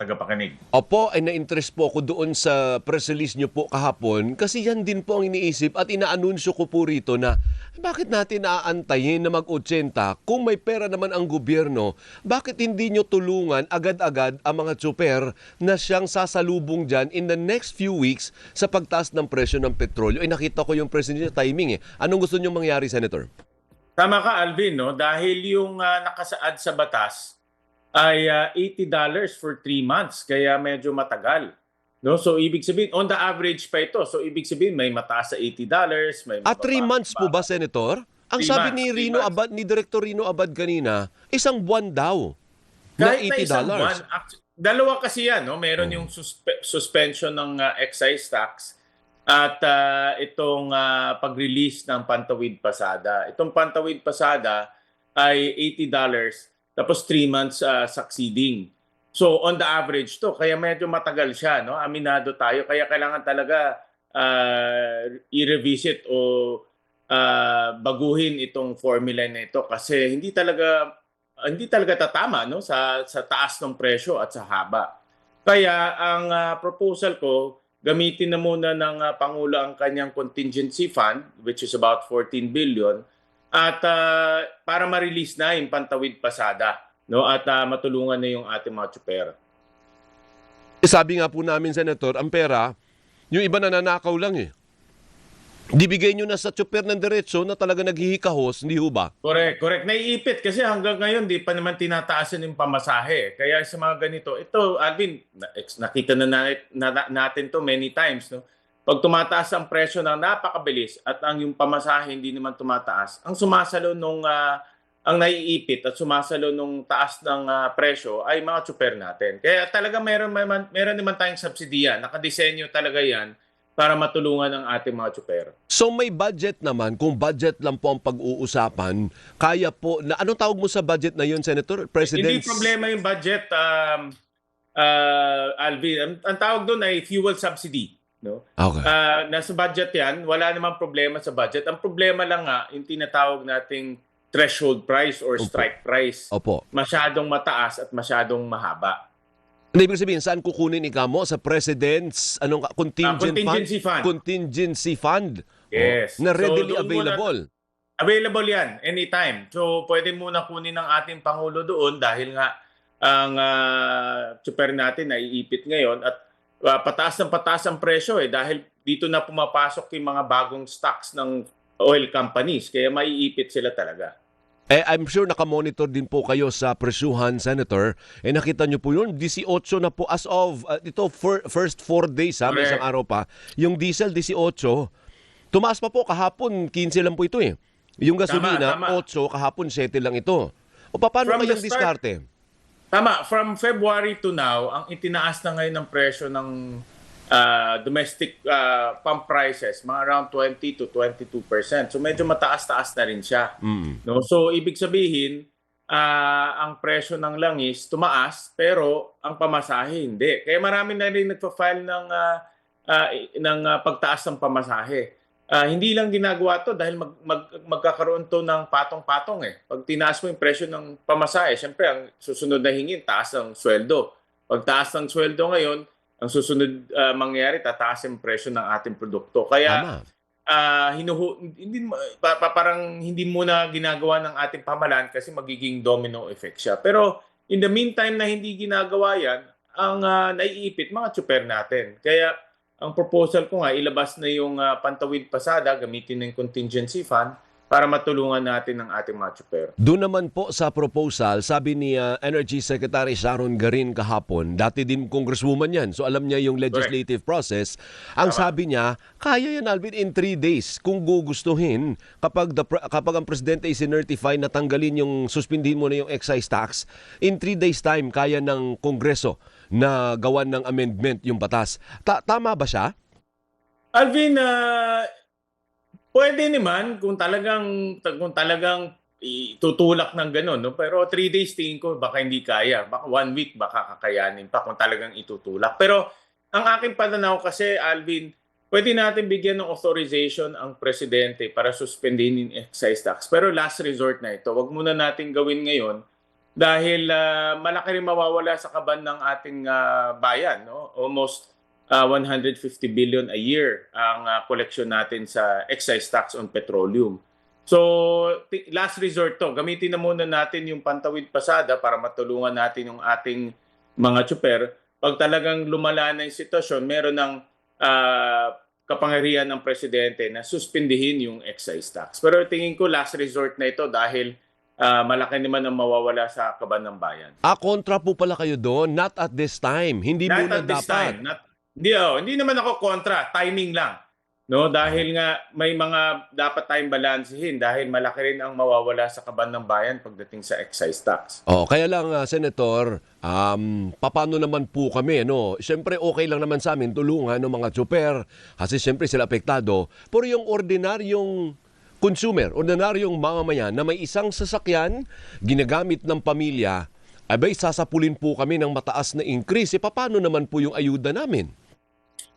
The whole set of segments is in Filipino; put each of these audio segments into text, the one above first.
tagapakinig. Opo, ay na-interest po ako doon sa press release nyo po kahapon kasi yan din po ang iniisip at inaanunsyo ko po rito na bakit natin aantayin na mag-80 kung may pera naman ang gobyerno, bakit hindi nyo tulungan agad-agad ang mga tsuper na siyang sasalubong dyan in the next few weeks sa pagtaas ng presyo ng petrolyo? Ay nakita ko yung president timing eh. Anong gusto nyo mangyari, Senator? Tama ka, Alvin, no? Dahil yung nakasaad sa batas ay $80 for 3 months, kaya medyo matagal. No? So ibig sabihin, on the average pa ito. So ibig sabihin, may mataas sa $80, may At 3 mababa. months po ba, Senator? Ang 3 sabi months, ni 3 Rino months. Abad, ni Director Rino Abad kanina, isang buwan daw na Kahit na isang $80. buwan, dalawa kasi yan. No? Meron yung suspension ng excise tax at itong pag-release ng Pantawid Pasada. Itong Pantawid Pasada ay $80, tapos 3 months succeeding. So on the average to, kaya medyo matagal siya, no? Aminado tayo, kaya kailangan talaga i-revisit o baguhin itong formula na ito kasi hindi talaga tatama, no, sa taas ng presyo at sa haba. Kaya ang proposal ko, gamitin na muna ng Pangulo ang kanyang contingency fund, which is about 14 billion, at para ma-release na yung Pantawid Pasada, no, at matulungan na yung ating mga tsuper. Sabi nga po namin, Senator, ang pera, yung iba nananakaw lang eh. Dibigay nyo na sa tsuper ng diretso na talaga naghihikahos, hindi ho ba? Correct. Naiipit kasi hanggang ngayon di pa naman tinataasan yung pamasahe. Kaya sa mga ganito, ito Alvin, nakita natin to many times, no. Pag tumataas ang presyo ng napakabilis at ang yung pamasahe hindi naman tumataas, ang sumasalo nung ang naiipit at sumasalo nung taas ng presyo ay mga tsuper natin. Kaya talaga meron naman tayong subsidiya, nakadesenyo talaga yan para matulungan ang ating mga tsuper. So may budget naman, kung budget lang po ang pag-uusapan, kaya po, na anong tawag mo sa budget na yun, Senator? Hindi problema yung budget, Alvin. Ang tawag doon ay fuel subsidy. No? Okay. Nasa budget yan, wala namang problema sa budget. Ang problema lang nga, yung tinatawag nating threshold price or strike price. Opo. Masyadong mataas at masyadong mahaba. Ano ibig sabihin, saan kukunin ikamo? Sa President's Contingency fund. Contingency fund. Yes. Na So, readily doon muna- available. Available yan, anytime. So, pwede muna kunin ng ating Pangulo doon dahil nga ang tsuper natin naiipit ngayon at pataas ang presyo dahil dito na pumapasok yung mga bagong stocks ng oil companies. Kaya maiipit sila talaga. I'm sure nakamonitor din po kayo sa presyuhan, Senator. Nakita nyo po yun, 18 na po as of, ito first 4 days, may Correct. isang araw pa. Yung diesel, 18. Tumaas pa po, kahapon, 15 lang po ito eh. Yung gasolina, Tama. 8, kahapon 7 lang ito. O paano From the kayang start- diskarte? Tama, from February to now, ang itinaas na ngayon ng presyo ng domestic pump prices, mga around 20 to 22%. So medyo mataas-taas na rin siya. No? So ibig sabihin, ang presyo ng langis tumaas, pero ang pamasahe hindi. Kaya marami na rin nagpa-file ng pagtaas ng pamasahe. Hindi lang ginagawa to dahil magkakaroon to ng patong-patong eh. Pag tinaas mo yung presyo ng pamasahe, syempre ang susunod na hingin, taas ng sweldo. Pag taas ng sweldo ngayon, ang susunod mangyayari, tataas yung presyo ng ating produkto. Kaya parang hindi muna ginagawa ng ating pamahalaan kasi magiging domino effect siya. Pero in the meantime na hindi ginagawa yan, ang naiipit mga tsuper natin. Kaya ang proposal ko nga, ilabas na yung Pantawid Pasada, gamitin na yung contingency fund para matulungan natin ang ating mga tsuper. Doon naman po sa proposal, sabi ni Energy Secretary Sharon Garin kahapon, dati din congresswoman yan, so alam niya yung legislative process. Ang sabi niya, kaya yan Alvin in 3 days kung gugustuhin kapag ang presidente i-certify na tanggalin yung, suspindihin mo na yung excise tax, in 3 days time kaya ng kongreso na gawan ng amendment yung batas. Tama ba siya? Alvin, pwede naman kung talagang tutulak ng gano'n, no? Pero 3 days tingin ko baka hindi kaya. Baka 1 week baka kakayanin pa kung talagang itutulak. Pero ang aking pananaw kasi, Alvin, pwede natin bigyan ng authorization ang presidente para suspendin yung excise tax. Pero last resort na ito. Wag muna natin gawin ngayon dahil malaki rin mawawala sa kaban ng ating bayan, no? Almost 150 billion a year ang koleksyon natin sa excise tax on petroleum. So, last resort to, gamitin na muna natin yung pantawid pasada para matulungan natin yung ating mga tsuper. Pag talagang lumala na yung sitwasyon, meron ng kapangyarihan ng presidente na suspindihin yung excise tax. Pero tingin ko last resort na ito dahil malaki naman ang mawawala sa kaban ng bayan. Kontra po pala kayo doon, not at this time. Hindi Not muna at this dapat. time. Hindi naman ako kontra, timing lang. No, dahil nga may mga dapat tayong balansehin dahil malaki rin ang mawawala sa kaban ng bayan pagdating sa excise tax. Kaya lang, Senator, paano naman po kami, no? Siyempre, okay lang naman sa amin tulungan ng mga tsuper kasi siyempre sila apektado. Pero yung ordinaryong consumer, ordinaryong mamamayan na may isang sasakyan, ginagamit ng pamilya, abay, sasapulin po kami ng mataas na increase. Paano naman po yung ayuda namin?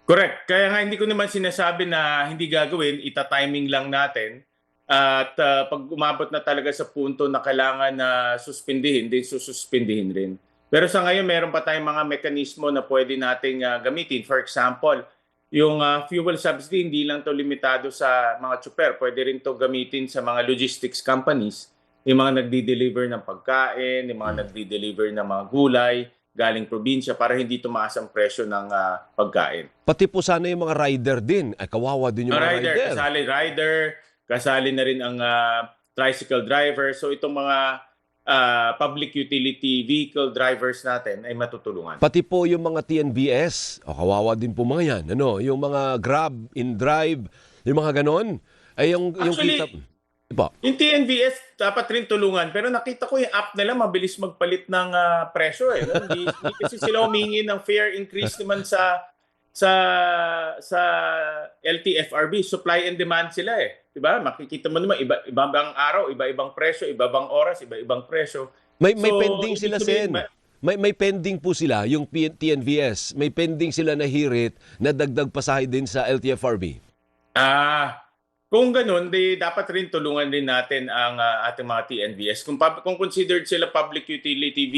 Correct. Kaya nga hindi ko naman sinasabi na hindi gagawin, ita-timing lang natin. At pag umabot na talaga sa punto na kailangan na suspindihin, din sususpindihin rin. Pero sa ngayon, meron pa tayong mga mekanismo na pwede nating gamitin. For example, yung fuel subsidy, hindi lang to limitado sa mga tsuper. Pwede rin to gamitin sa mga logistics companies, yung mga nagdi-deliver ng pagkain, yung mga nagdi-deliver ng mga gulay, galing probinsya para hindi tumaas ang presyo ng pagkain. Pati po sana yung mga rider din. Ay, kawawa din yung mga rider. Kasali na rin ang tricycle driver. So itong mga public utility vehicle drivers natin ay matutulungan. Pati po yung mga TNVS, kawawa din po mga yan. Ano, yung mga Grab, InDrive, yung mga ganon. Ay, yung Actually, kita... Iba. Yung TNVS dapat rin tulungan pero nakita ko yung app nila mabilis magpalit ng presyo eh. Hindi kasi sila humingi ng fare increase naman sa LTFRB, supply and demand sila eh. 'Di ba? Makikita mo naman iba-ibang araw, iba-ibang presyo, iba-ibang oras, iba-ibang presyo. May pending sila, Sen. May pending po sila, yung TNVS. May pending sila na hirit na dagdag pasahe din sa LTFRB. Kung ganun, dapat rin tulungan din natin ang ating mga TNVS. Kung considered sila public utility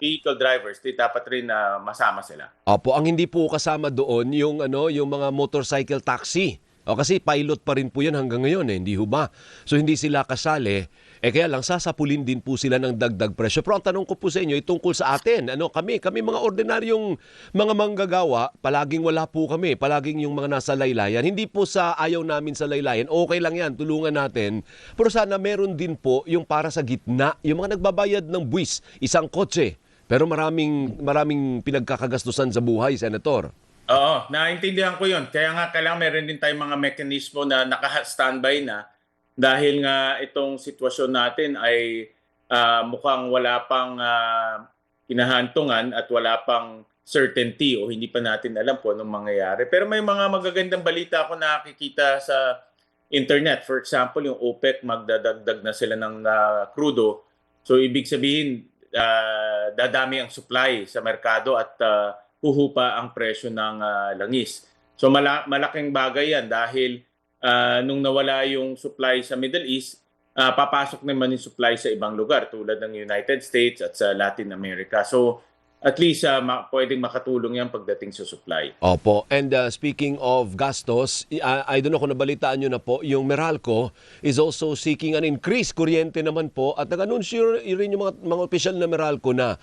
vehicle drivers, dapat rin masama sila. Opo, ang hindi po kasama doon yung mga motorcycle taxi. Kasi pilot pa rin po yan hanggang ngayon hindi ho ba? So hindi sila kasali. Kaya lang sasapulin din po sila ng dagdag presyo. Pero ang tanong ko po sa inyo, tungkol sa atin, kami mga ordinaryong mga manggagawa, palaging wala po kami, palaging yung mga nasa laylayan. Hindi po sa ayaw namin sa laylayan, okay lang yan, tulungan natin. Pero sana meron din po yung para sa gitna, yung mga nagbabayad ng buwis, isang kotse. Pero maraming pinagkakagastusan sa buhay, Senator. Oo, naintindihan ko yun. Kaya nga kailangan meron din tayong mga mekanismo na naka-standby na dahil nga itong sitwasyon natin ay mukhang wala pang kinahantungan at wala pang certainty o hindi pa natin alam kung anong mangyayari. Pero may mga magagandang balita ako nakikita sa internet. For example, yung OPEC magdadagdag na sila ng crudo. So ibig sabihin, dadami ang supply sa merkado at huhupa ang presyo ng langis. So malaking bagay yan dahil nung nawala yung supply sa Middle East, papasok naman yung supply sa ibang lugar tulad ng United States at sa Latin America. So at least pwedeng makatulong yan pagdating sa supply. Opo. And speaking of gastos, I don't know kung nabalitaan nyo na po, yung Meralco is also seeking an increase. Kuryente naman po. At nag-anunsyo rin yung mga opisyal na Meralco na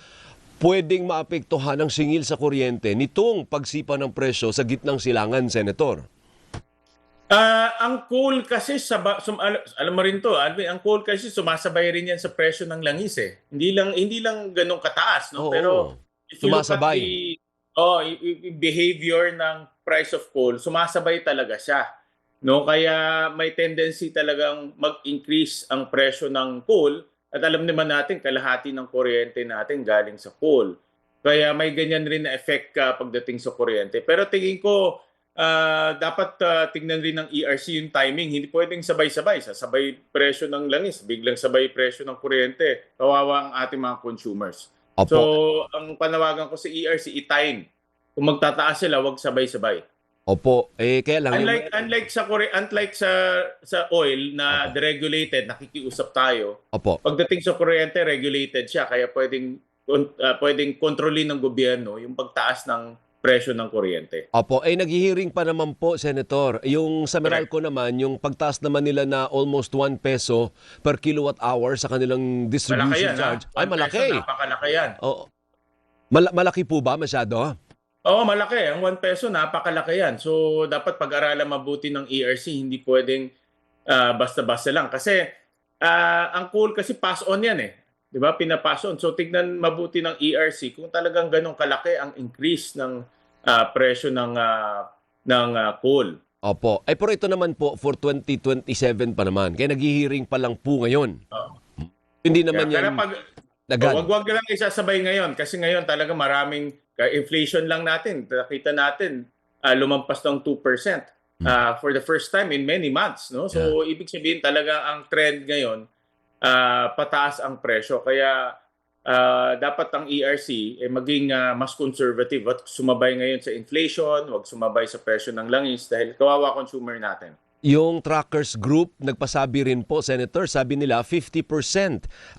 pwedeng maapektuhan ng singil sa kuryente nitong pagsipa ng presyo sa gitnang silangan, Senator. Ang coal kasi, alam mo rin to, Alvin, ang coal kasi sumasabay rin yan sa presyo ng langis eh. Hindi lang ganun kataas, no? Oo, pero if you sumasabay. Look at the behavior ng price of coal, sumasabay talaga siya. No? Kaya may tendency talagang mag-increase ang presyo ng coal at alam naman natin kalahati ng kuryente natin galing sa coal. Kaya may ganyan rin na effect pagdating sa kuryente. Pero tingin ko, dapat tingnan rin ng ERC yung timing. Hindi pwedeng sabay-sabay. Sabay presyo ng langis, biglang sabay presyo ng kuryente. Kawawa ang ating mga consumers. Opo. So, ang panawagan ko sa ERC, i-time. Kung magtataas sila, wag sabay-sabay. Opo, kaya lang Unlike sa oil na deregulated, nakikiusap tayo. Opo. Pagdating sa kuryente, regulated siya kaya pwedeng kontrolin ng gobyerno yung pagtaas ng presyo ng kuryente. Opo, naghihiring pa naman po, Senator. Yung sa Meralco naman, yung pagtaas naman nila na almost 1 peso per kilowatt hour sa kanilang Malaki distribution yan, charge. ha? Ay, malaki. Napakalaki yan. Oo. Malaki po ba masyado? Oo, malaki. Ang 1 peso, napakalaki yan. So, dapat pag-aralan mabuti ng ERC. Hindi pwedeng basta-basta lang. Kasi, ang coal kasi pass on yan eh. Di ba? Pinapass on. So, tignan mabuti ng ERC kung talagang ganun kalaki ang increase ng presyo ng coal. Opo. Pero ito naman po, for 2027 pa naman. Kaya naghihiring pa lang po ngayon. Hindi naman yan agad. Wag lang isasabay ngayon. Kasi ngayon talaga maraming inflation lang natin. Nakita natin, lumampas ng 2% for the first time in many months. No? So, ibig sabihin talaga ang trend ngayon, pataas ang presyo. Kaya dapat ang ERC maging mas conservative at sumabay ngayon sa inflation, wag sumabay sa presyo ng langis dahil kawawa consumer natin. Yung Truckers Group, nagpasabi rin po, Senator, sabi nila 50%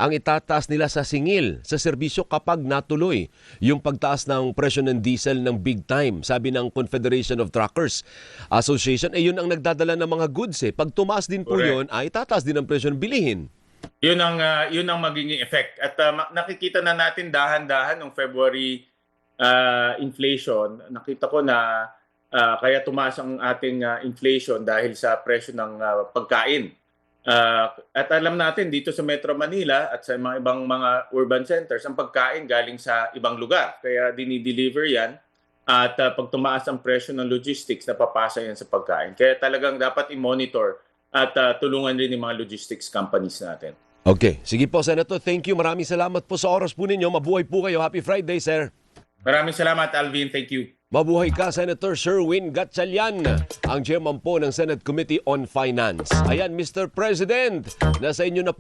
ang itataas nila sa singil, sa serbisyo kapag natuloy yung pagtaas ng presyo ng diesel ng big time. Sabi ng Confederation of Truckers Association, yun ang nagdadala ng mga goods eh. Pag tumaas din po yun, tataas din ang presyo ng bilihin. Yun ang magiging effect. At nakikita na natin dahan-dahan ng February inflation. Nakita ko na kaya tumaas ang ating inflation dahil sa presyo ng pagkain. At alam natin dito sa Metro Manila at sa mga ibang mga urban centers, ang pagkain galing sa ibang lugar. Kaya dinideliver yan. At pag tumaas ang presyo ng logistics, napapasa yan sa pagkain. Kaya talagang dapat i-monitor at tulungan rin yung mga logistics companies natin. Okay. Sige po, Senator. Thank you. Maraming salamat po sa oras po ninyo. Mabuhay po kayo. Happy Friday, sir. Maraming salamat, Alvin. Thank you. Mabuhay ka, Senator Sherwin Gatchalian, ang chairman po ng Senate Committee on Finance. Ayan, Mr. President, nasa inyo na po